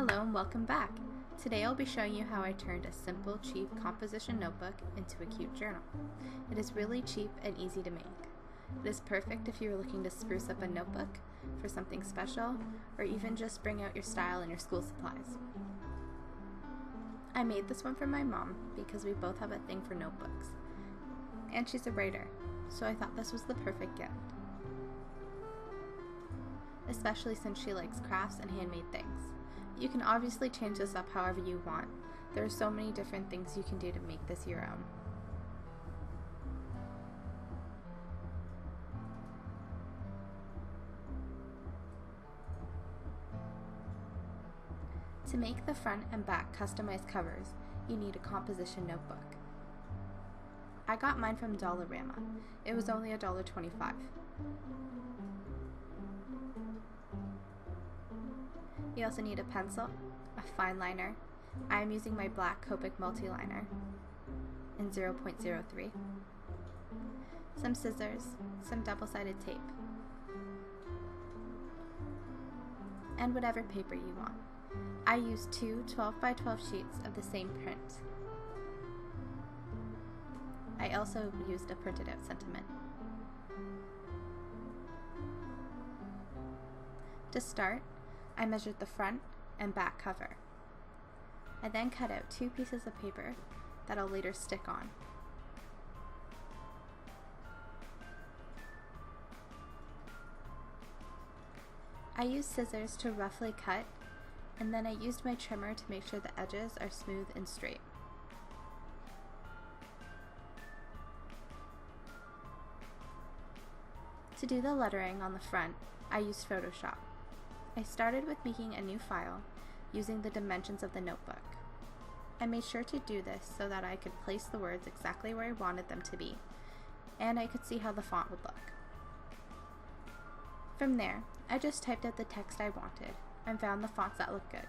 Hello and welcome back. Today I'll be showing you how I turned a simple, cheap composition notebook into a cute journal. It is really cheap and easy to make. It is perfect if you are looking to spruce up a notebook for something special, or even just bring out your style and your school supplies. I made this one for my mom because we both have a thing for notebooks. And she's a writer, so I thought this was the perfect gift. Especially since she likes crafts and handmade things. You can obviously change this up however you want. There are so many different things you can do to make this your own. To make the front and back customized covers, you need a composition notebook. I got mine from Dollarama. It was only $1.25. You also need a pencil, a fine liner. I am using my black Copic multi-liner in 0.03, some scissors, some double-sided tape, and whatever paper you want. I used two 12x12 sheets of the same print. I also used a printed out sentiment. To start, I measured the front and back cover. I then cut out 2 pieces of paper that I'll later stick on. I used scissors to roughly cut, and then I used my trimmer to make sure the edges are smooth and straight. To do the lettering on the front, I used Photoshop. I started with making a new file using the dimensions of the notebook. I made sure to do this so that I could place the words exactly where I wanted them to be, and I could see how the font would look. From there, I just typed out the text I wanted and found the fonts that looked good.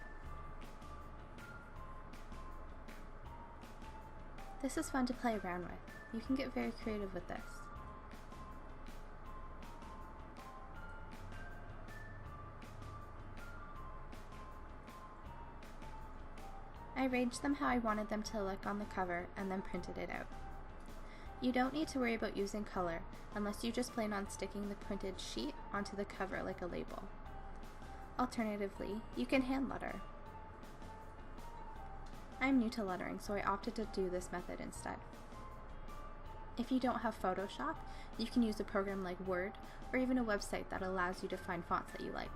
This is fun to play around with. You can get very creative with this. I arranged them how I wanted them to look on the cover and then printed it out. You don't need to worry about using color unless you just plan on sticking the printed sheet onto the cover like a label. Alternatively, you can hand letter. I'm new to lettering, so I opted to do this method instead. If you don't have Photoshop, you can use a program like Word or even a website that allows you to find fonts that you like.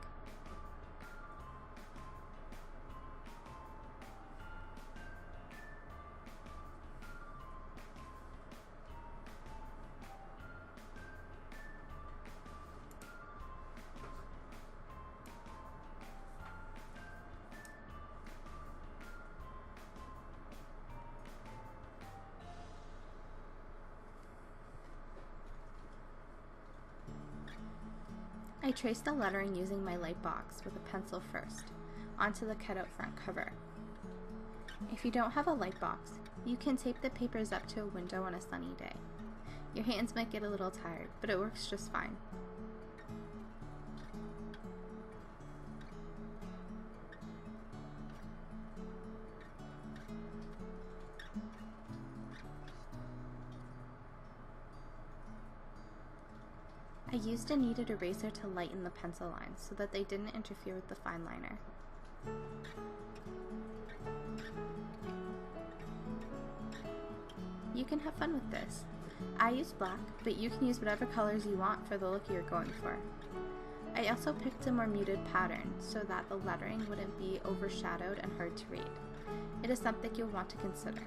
I traced the lettering using my light box with a pencil first, onto the cutout front cover. If you don't have a light box, you can tape the papers up to a window on a sunny day. Your hands might get a little tired, but it works just fine. I used a kneaded eraser to lighten the pencil lines so that they didn't interfere with the fine liner. You can have fun with this. I used black, but you can use whatever colors you want for the look you're going for. I also picked a more muted pattern so that the lettering wouldn't be overshadowed and hard to read. It is something you'll want to consider.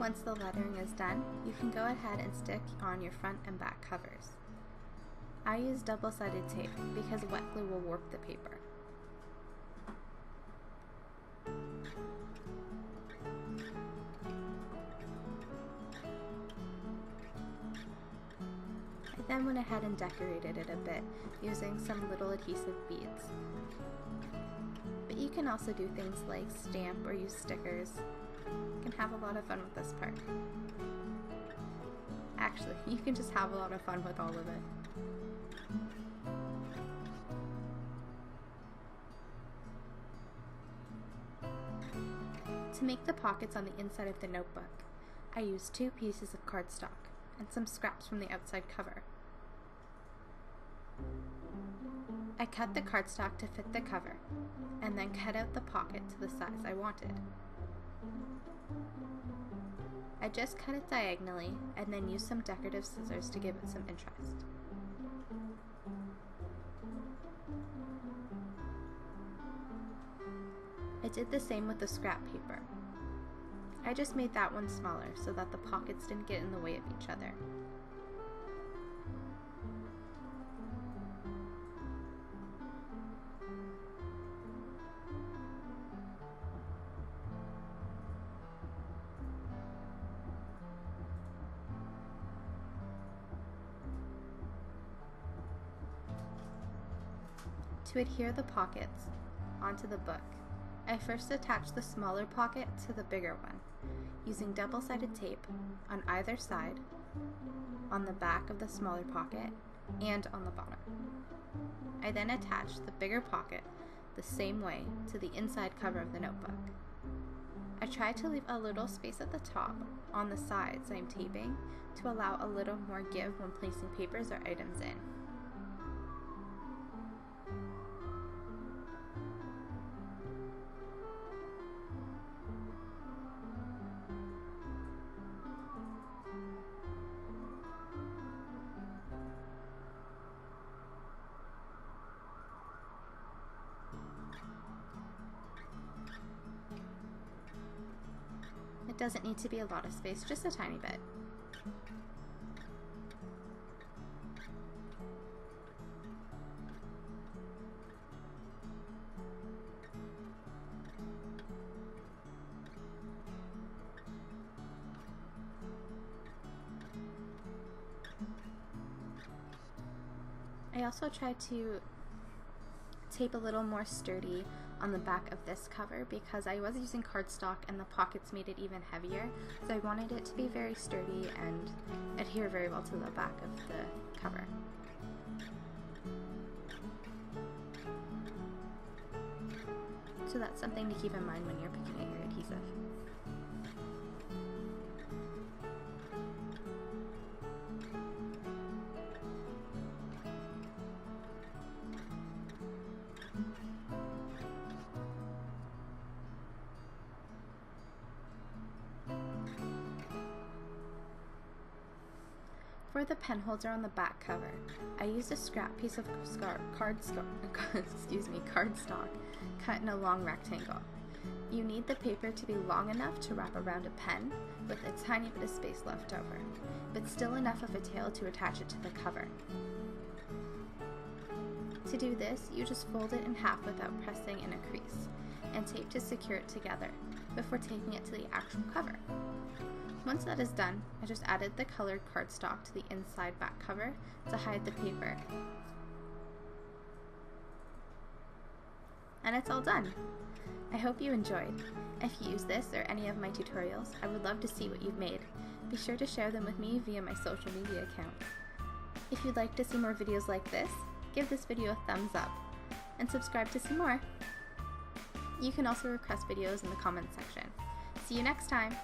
Once the lettering is done, you can go ahead and stick on your front and back covers. I use double-sided tape because wet glue will warp the paper. I then went ahead and decorated it a bit using some little adhesive beads. But you can also do things like stamp or use stickers. You can have a lot of fun with this part. Actually, you can just have a lot of fun with all of it. To make the pockets on the inside of the notebook, I used 2 pieces of cardstock and some scraps from the outside cover. I cut the cardstock to fit the cover, and then cut out the pocket to the size I wanted. I just cut it diagonally and then used some decorative scissors to give it some interest. I did the same with the scrap paper. I just made that one smaller so that the pockets didn't get in the way of each other. To adhere the pockets onto the book, I first attached the smaller pocket to the bigger one, using double-sided tape on either side, on the back of the smaller pocket, and on the bottom. I then attached the bigger pocket the same way to the inside cover of the notebook. I tried to leave a little space at the top on the sides I'm taping to allow a little more give when placing papers or items in. It doesn't need to be a lot of space, just a tiny bit. I also tried to tape a little more sturdy on the back of this cover because I was using cardstock and the pockets made it even heavier, so I wanted it to be very sturdy and adhere very well to the back of the cover. So that's something to keep in mind when you're picking out your adhesive. For the pen holder on the back cover, I used a scrap piece of cardstock cut in a long rectangle. You need the paper to be long enough to wrap around a pen with a tiny bit of space left over, but still enough of a tail to attach it to the cover. To do this, you just fold it in half without pressing in a crease, and tape to secure it together before taping it to the actual cover. Once that is done, I just added the colored cardstock to the inside back cover to hide the paper. And it's all done! I hope you enjoyed. If you use this or any of my tutorials, I would love to see what you've made. Be sure to share them with me via my social media account. If you'd like to see more videos like this, give this video a thumbs up, and subscribe to see more. You can also request videos in the comments section. See you next time!